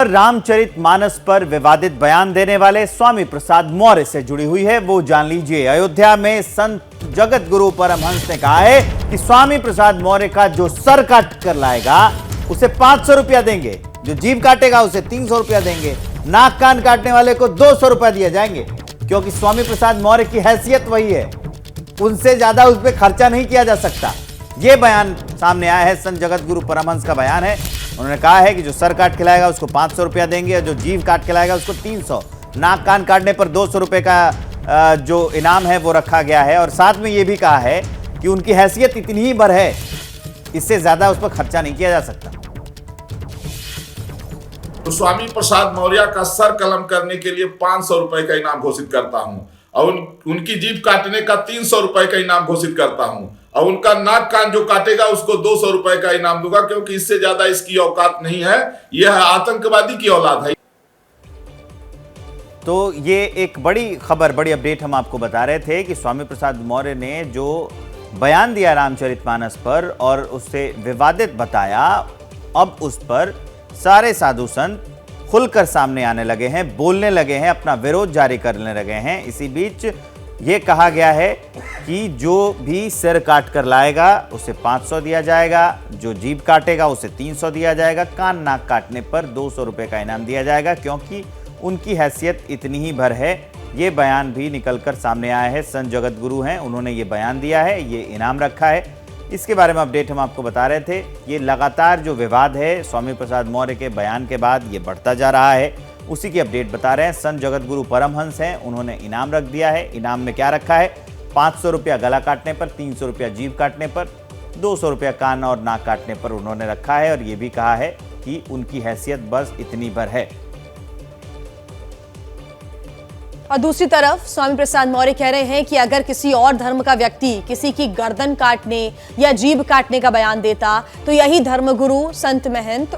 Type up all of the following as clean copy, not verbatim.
खबर रामचरितमानस पर विवादित बयान देने वाले स्वामी प्रसाद मौर्य से जुड़ी हुई है। वो जान लीजिए। अयोध्या में संत जगत गुरु परमहंस ने कहा है कि स्वामी प्रसाद मौर्य का जो सर काट कर लाएगा उसे 500 रुपया देंगे, जो जीभ काटेगा उसे 300 रुपया देंगे, नाक कान काटने वाले को 200 रुपया दिए जाएंगे, क्योंकि स्वामी प्रसाद मौर्य की हैसियत वही है, उनसे ज्यादा उस पर खर्चा नहीं किया जा सकता। यह बयान सामने आया है, संत जगत गुरु परमहंस का बयान है। उन्होंने कहा है कि जो सर काट खिलाएगा उसको 500 रुपया देंगे और जो जीभ काट खिलाएगा उसको 300, नाक कान काटने पर 200 रुपये का जो इनाम है वो रखा गया है। और साथ में ये भी कहा है कि उनकी हैसियत इतनी ही भर है, इससे ज्यादा उस पर खर्चा नहीं किया जा सकता। तो स्वामी प्रसाद मौर्य का सर कलम करने के लिए 500 रुपए का इनाम घोषित करता हूं और उनकी जीभ काटने का 300 रुपए का इनाम घोषित करता हूं और उनका नाक कान जो काटेगा उसको 200 रुपए का इनाम दूंगा, क्योंकि इससे ज्यादा इसकी औकात नहीं है। यह आतंकवादी की औलाद है। तो ये एक बड़ी खबर, बड़ी अपडेट हम आपको बता रहे थे कि स्वामी प्रसाद मौर्य ने जो बयान दिया रामचरितमानस पर और उससे विवादित बताया, अब उस पर सारे साधु संत खुलकर सामने आने लगे हैं, बोलने लगे हैं, अपना विरोध जारी करने लगे हैं। इसी बीच ये कहा गया है कि जो भी सिर काट कर लाएगा उसे 500 दिया जाएगा, जो जीभ काटेगा उसे 300 दिया जाएगा, कान नाक काटने पर 200 रुपये का इनाम दिया जाएगा, क्योंकि उनकी हैसियत इतनी ही भर है। ये बयान भी निकलकर सामने आया है। संत जगत गुरु हैं, उन्होंने ये बयान दिया है, ये इनाम रखा है। इसके बारे में अपडेट हम आपको बता रहे थे। ये लगातार जो विवाद है स्वामी प्रसाद मौर्य के बयान के बाद ये बढ़ता जा रहा है, उसी की अपडेट बता रहे हैं। संत जगत गुरु परमहंस हैं, उन्होंने इनाम रख दिया है। इनाम में क्या रखा है? 500 रुपया गला काटने पर, 300 रुपया जीभ काटने पर, 200 रुपया कान और नाक काटने पर उन्होंने रखा है। और ये भी कहा है कि उनकी हैसियत बस इतनी भर है। और दूसरी तरफ स्वामी प्रसाद मौर्य कह रहे हैं कि अगर किसी और धर्म का व्यक्ति किसी की गर्दन काटने या जीभ काटने का बयान देता तो यही धर्मगुरु संत महंत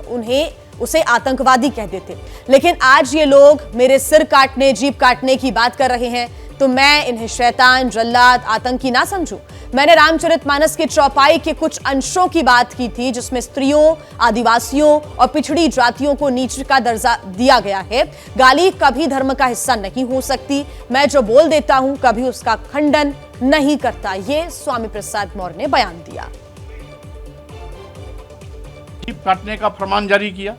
उसे आतंकवादी कह देते। लेकिन आज ये लोग मेरे सिर काटने जीभ काटने की बात कर रहे हैं, तो मैं इन्हें शैतान, जल्लाद, आतंकी ना समझूं। मैंने रामचरितमानस के चौपाई के कुछ अंशों की बात की थी, जिसमें स्त्रियों, आदिवासियों और पिछड़ी जातियों को नीच का दर्जा दिया गया है। गाली कभी धर्म का हिस्सा नहीं हो सकती। मैं जो बोल देता हूं कभी उसका खंडन नहीं करता। ये स्वामी प्रसाद मौर्य ने बयान दिया। जीभ काटने का फरमान जारी किया,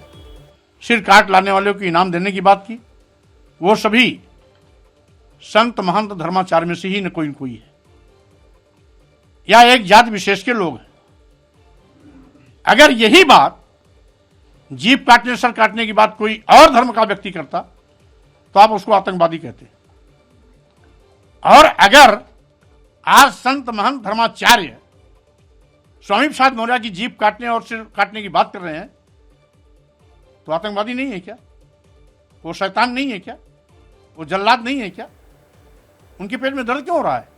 सिर काट लाने वालों को इनाम देने की बात की। वो सभी संत महंत धर्माचार्य में से ही न कोई है, या एक जाति विशेष के लोग हैं। अगर यही बात जीभ काटने सर काटने की बात कोई और धर्म का व्यक्ति करता तो आप उसको आतंकवादी कहते। और अगर आज संत महंत धर्माचार्य स्वामी प्रसाद मौर्य की जीभ काटने और सिर काटने की बात कर रहे हैं तो आतंकवादी नहीं है क्या? वो शैतान नहीं है क्या? वो जल्लाद नहीं है क्या? उनके पेट में दर्द क्यों हो रहा है?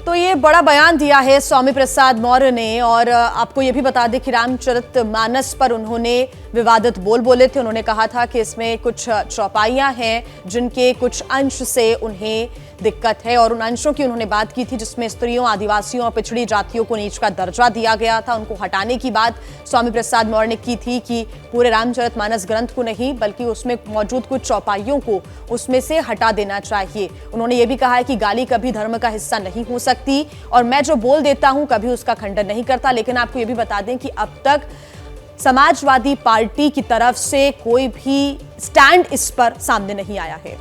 तो ये बड़ा बयान दिया है स्वामी प्रसाद मौर्य ने। और आपको ये भी बता दें कि रामचरितमानस पर उन्होंने विवादित बोले थे। उन्होंने कहा था कि इसमें कुछ चौपाइयां हैं जिनके कुछ अंश से उन्हें दिक्कत है, और उन अंशों की उन्होंने बात की थी जिसमें स्त्रियों, आदिवासियों और पिछड़ी जातियों को नीच का दर्जा दिया गया था। उनको हटाने की बात स्वामी प्रसाद मौर्य ने की थी कि पूरे रामचरितमानस ग्रंथ को नहीं बल्कि उसमें मौजूद कुछ चौपाइयों को उसमें से हटा देना चाहिए। उन्होंने ये भी कहा है कि गाली कभी धर्म का हिस्सा नहीं हो सकती और मैं जो बोल देता हूं कभी उसका खंडन नहीं करता। लेकिन आपको ये भी बता दें कि अब तक समाजवादी पार्टी की तरफ से कोई भी स्टैंड इस पर सामने नहीं आया है।